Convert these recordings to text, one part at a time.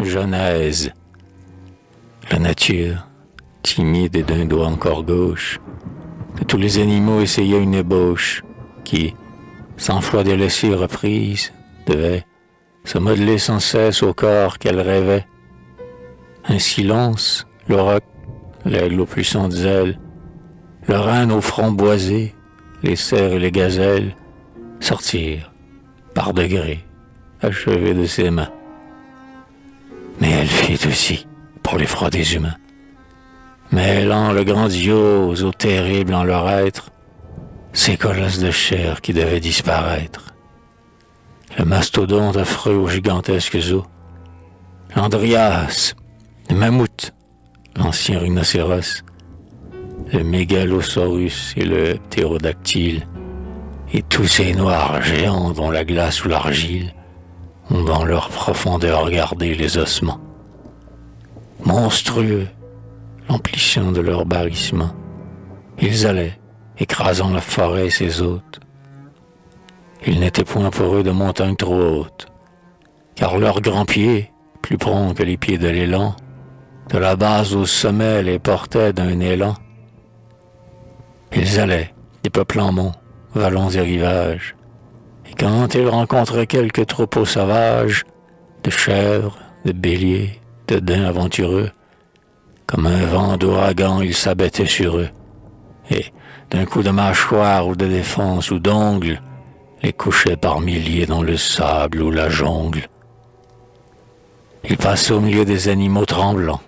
Genèse. La nature, timide et d'un doigt encore gauche, de tous les animaux essayait une ébauche qui, sans foi délaissée reprise, devait se modeler sans cesse au corps qu'elle rêvait. Un silence, le roc, l'aigle aux puissantes ailes, le renne au front boisé, les cerfs et les gazelles sortirent, par degrés, achevés de ses mains. Mais elle fit aussi, pour l'effroi des humains, mêlant le grandiose au terrible en leur être, ces colosses de chair qui devaient disparaître. Le mastodonte affreux aux gigantesques os, l'Andrias, le mammouth, l'ancien rhinocéros, le mégalosaurus et le ptérodactyle, et tous ces noirs géants dont la glace ou l'argile ont dans leur profondeur gardé les ossements. Monstrueux, l'amplition de leur barrissement, ils allaient, écrasant la forêt et ses hôtes. Il n'était point pour eux de montagne trop haute, car leurs grands pieds, plus prompts que les pieds de l'élan, de la base au sommet les portaient d'un élan. Ils allaient, dépeuplant monts, vallons et rivages, et quand ils rencontraient quelques troupeaux sauvages, de chèvres, de béliers, de daims aventureux, comme un vent d'ouragan, ils s'abattaient sur eux, et d'un coup de mâchoire ou de défense ou d'ongle, les couchaient par milliers dans le sable ou la jungle. Ils passaient au milieu des animaux tremblants.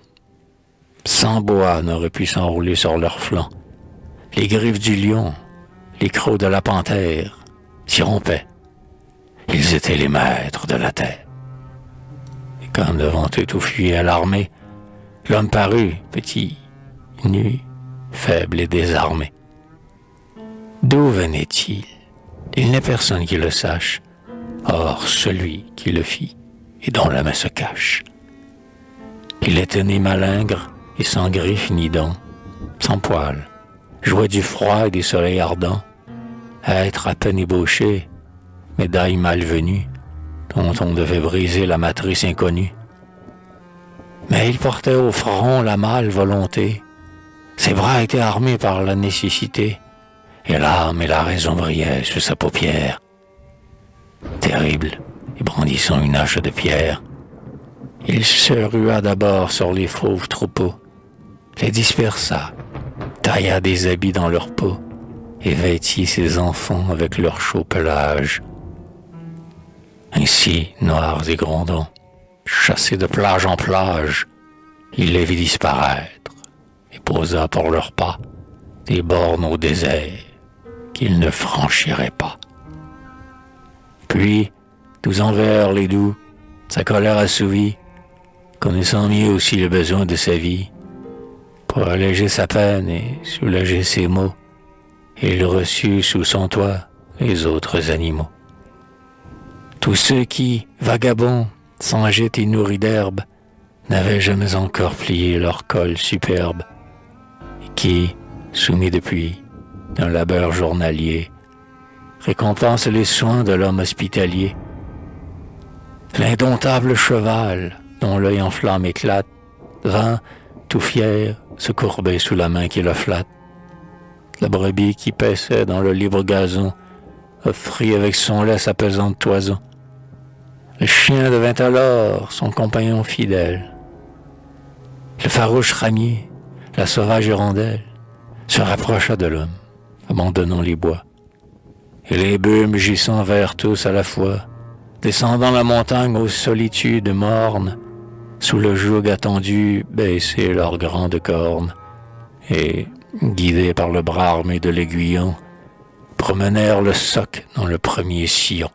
Sans bois n'aurait pu s'enrouler sur leurs flancs. Les griffes du lion, les crocs de la panthère s'y rompaient. Ils étaient les maîtres de la terre. Et quand devant eux tout fuyait alarmé, l'homme parut, petit, nu, faible et désarmé. D'où venait-il? Il n'est personne qui le sache. Or, celui qui le fit et dont la main se cache. Il était né malingre et sans griffes ni dents, sans poils, jouait du froid et des soleils ardents, à être à peine ébauché, médaille malvenue, dont on devait briser la matrice inconnue. Mais il portait au front la mâle volonté, ses bras étaient armés par la nécessité, et l'âme et la raison brillaient sur sa paupière. Terrible, et brandissant une hache de pierre, il se rua d'abord sur les fauves troupeaux, les dispersa, tailla des habits dans leur peau, et vêtit ses enfants avec leur chaud pelage. Ainsi, noirs et grondants, chassés de plage en plage, il les vit disparaître, et posa pour leurs pas des bornes au désert qu'ils ne franchiraient pas. Puis, tous envers les doux, sa colère assouvie, connaissant mieux aussi le besoin de sa vie, pour alléger sa peine et soulager ses maux, il reçut sous son toit les autres animaux. Tous ceux qui, vagabonds, sans gîte et nourris d'herbe, n'avaient jamais encore plié leur col superbe, et qui, soumis depuis d'un labeur journalier, récompensent les soins de l'homme hospitalier. L'indomptable cheval, dont l'œil en flamme éclate, vint, tout fier, se courber sous la main qui le flatte. La brebis qui paissait dans le libre gazon offrit avec son lait sa pesante toison. Le chien devint alors son compagnon fidèle. Le farouche ramier, la sauvage hirondelle, se rapprocha de l'homme, abandonnant les bois. Et les bœufs mugissant vers tous à la fois, descendant la montagne aux solitudes mornes, sous le joug attendu baissaient leurs grandes cornes, et, guidés par le bras armé de l'aiguillon, promenèrent le soc dans le premier sillon.